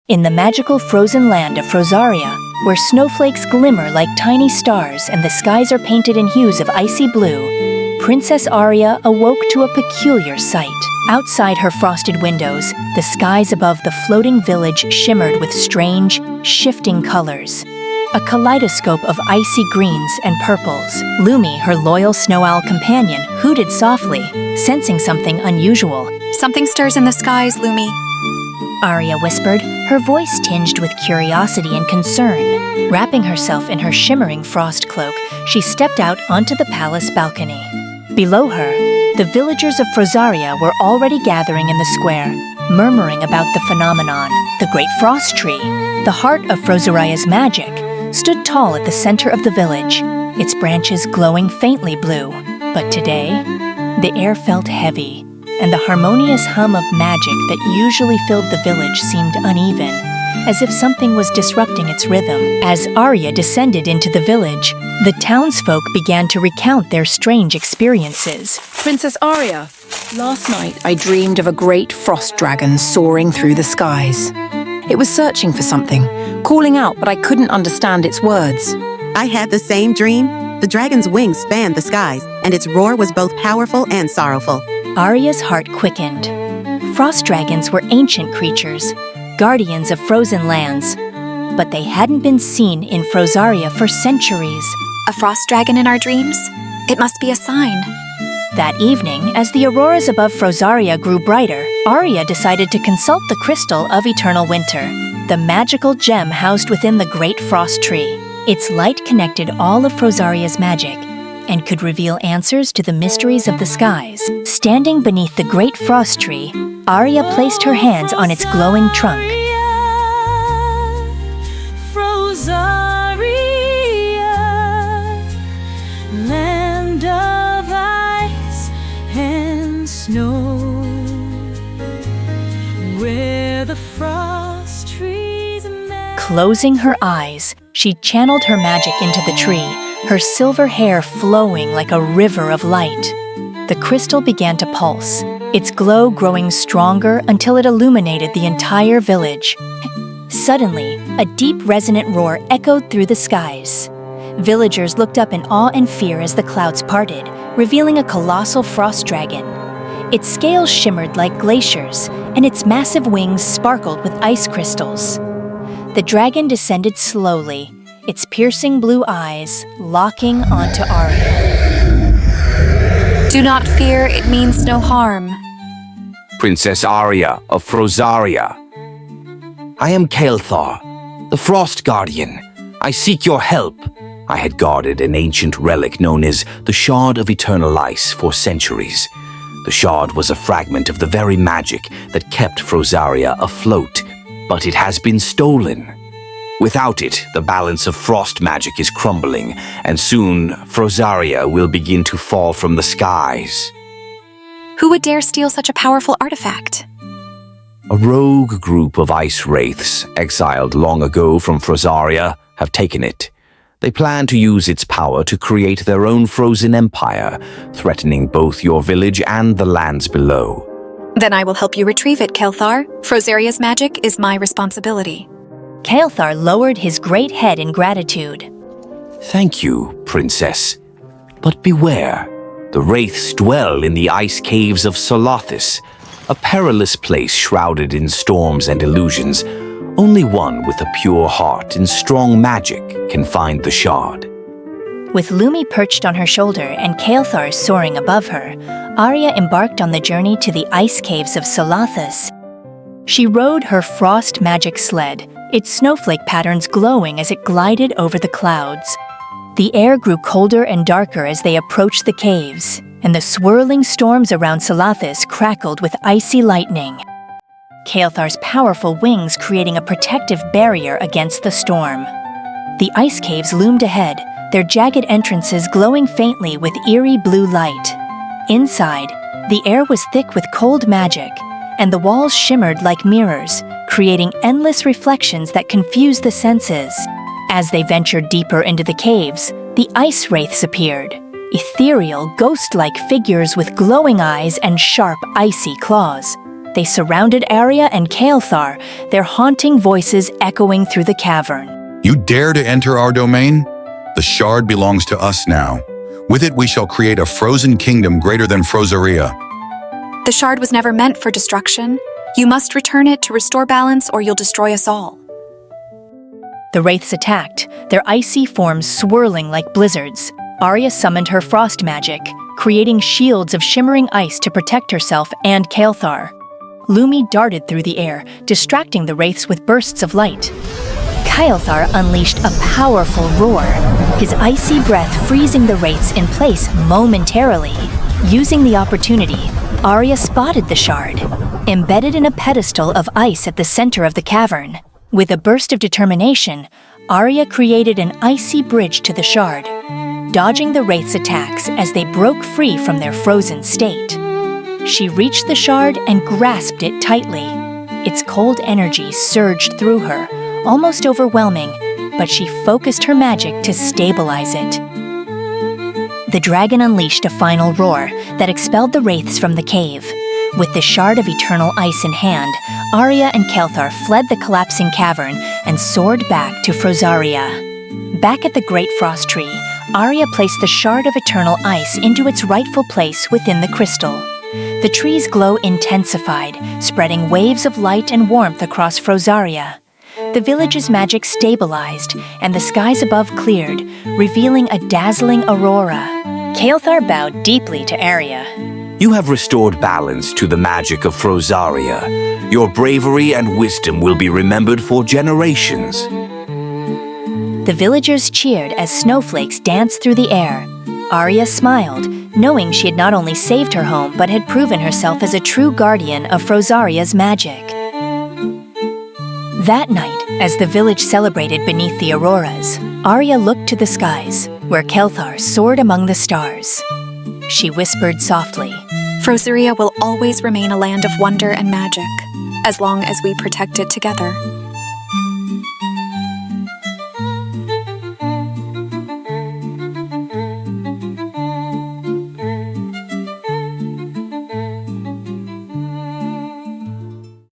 In the magical frozen land of Frozaria, where snowflakes glimmer like tiny stars and the skies are painted in hues of icy blue, Princess Aria awoke to a peculiar sight. Outside her frosted windows, the skies above the floating village shimmered with strange, shifting colors. A kaleidoscope of icy greens and purples. Lumi, her loyal snow owl companion, hooted softly, sensing something unusual. Something stirs in the skies, Lumi. Aria whispered, her voice tinged with curiosity and concern. Wrapping herself in her shimmering frost cloak, she stepped out onto the palace balcony. Below her, the villagers of Frozaria were already gathering in the square, murmuring about the phenomenon. The great frost tree, the heart of Frozaria's magic, stood tall at the center of the village, its branches glowing faintly blue. But today, the air felt heavy, and the harmonious hum of magic that usually filled the village seemed uneven, as if something was disrupting its rhythm. As Aria descended into the village, the townsfolk began to recount their strange experiences. Princess Aria, last night I dreamed of a great frost dragon soaring through the skies. It was searching for something, calling out, but I couldn't understand its words. I had the same dream. The dragon's wings spanned the skies, and its roar was both powerful and sorrowful. Aria's heart quickened. Frost dragons were ancient creatures, guardians of frozen lands, but they hadn't been seen in Frozaria for centuries. A frost dragon in our dreams? It must be a sign. That evening, as the auroras above Frozaria grew brighter, Aria decided to consult the crystal of eternal winter, the magical gem housed within the great frost tree. Its light connected all of Frozaria's magic and could reveal answers to the mysteries of the skies. Standing beneath the great frost tree, Aria placed her hands on its glowing trunk. Frozaria, land of ice and snow, where the frost trees met. Closing her eyes, she channeled her magic into the tree, her silver hair flowing like a river of light. The crystal began to pulse, its glow growing stronger until it illuminated the entire village. Suddenly, a deep resonant roar echoed through the skies. Villagers looked up in awe and fear as the clouds parted, revealing a colossal frost dragon. Its scales shimmered like glaciers, and its massive wings sparkled with ice crystals. The dragon descended slowly, its piercing blue eyes locking onto Aria. Do not fear, it means no harm. Princess Aria of Frozaria. I am Kaelthar, the Frost Guardian. I seek your help. I had guarded an ancient relic known as the Shard of Eternal Ice for centuries. The shard was a fragment of the very magic that kept Frozaria afloat, but it has been stolen. Without it, the balance of frost magic is crumbling, and soon Frozaria will begin to fall from the skies. Who would dare steal such a powerful artifact? A rogue group of ice wraiths, exiled long ago from Frozaria, have taken it. They plan to use its power to create their own frozen empire, threatening both your village and the lands below. Then I will help you retrieve it, Kaelthar. Frozaria's magic is my responsibility. Kaelthar lowered his great head in gratitude. Thank you, Princess. But beware. The wraiths dwell in the ice caves of Solothis, a perilous place shrouded in storms and illusions. Only one with a pure heart and strong magic can find the shard. With Lumi perched on her shoulder and Kaelthar soaring above her, Aria embarked on the journey to the ice caves of Solothis. She rode her frost magic sled, its snowflake patterns glowing as it glided over the clouds. The air grew colder and darker as they approached the caves, and the swirling storms around Solothis crackled with icy lightning. Kaelthar's powerful wings creating a protective barrier against the storm. The ice caves loomed ahead, their jagged entrances glowing faintly with eerie blue light. Inside, the air was thick with cold magic, and the walls shimmered like mirrors, creating endless reflections that confused the senses. As they ventured deeper into the caves, the ice wraiths appeared, ethereal, ghost-like figures with glowing eyes and sharp, icy claws. They surrounded Aria and Kaelthar, their haunting voices echoing through the cavern. You dare to enter our domain? The shard belongs to us now. With it we shall create a frozen kingdom greater than Frozaria. The shard was never meant for destruction. You must return it to restore balance or you'll destroy us all. The wraiths attacked, their icy forms swirling like blizzards. Aria summoned her frost magic, creating shields of shimmering ice to protect herself and Kaelthar. Lumi darted through the air, distracting the wraiths with bursts of light. Kaelthar unleashed a powerful roar, his icy breath freezing the wraiths in place momentarily. Using the opportunity, Aria spotted the shard, embedded in a pedestal of ice at the center of the cavern. With a burst of determination, Aria created an icy bridge to the shard, dodging the wraiths' attacks as they broke free from their frozen state. She reached the shard and grasped it tightly. Its cold energy surged through her, almost overwhelming, but she focused her magic to stabilize it. The dragon unleashed a final roar that expelled the wraiths from the cave. With the shard of eternal ice in hand, Aria and Kaelthar fled the collapsing cavern and soared back to Frozaria. Back at the Great Frost Tree, Aria placed the shard of eternal ice into its rightful place within the crystal. The tree's glow intensified, spreading waves of light and warmth across Frozaria. The village's magic stabilized, and the skies above cleared, revealing a dazzling aurora. Kaelthar bowed deeply to Aria. You have restored balance to the magic of Frozaria. Your bravery and wisdom will be remembered for generations. The villagers cheered as snowflakes danced through the air. Aria smiled, knowing she had not only saved her home but had proven herself as a true guardian of Frozaria's magic. That night, as the village celebrated beneath the auroras, Aria looked to the skies, where Kaelthar soared among the stars. She whispered softly, Frozaria will always remain a land of wonder and magic, as long as we protect it together.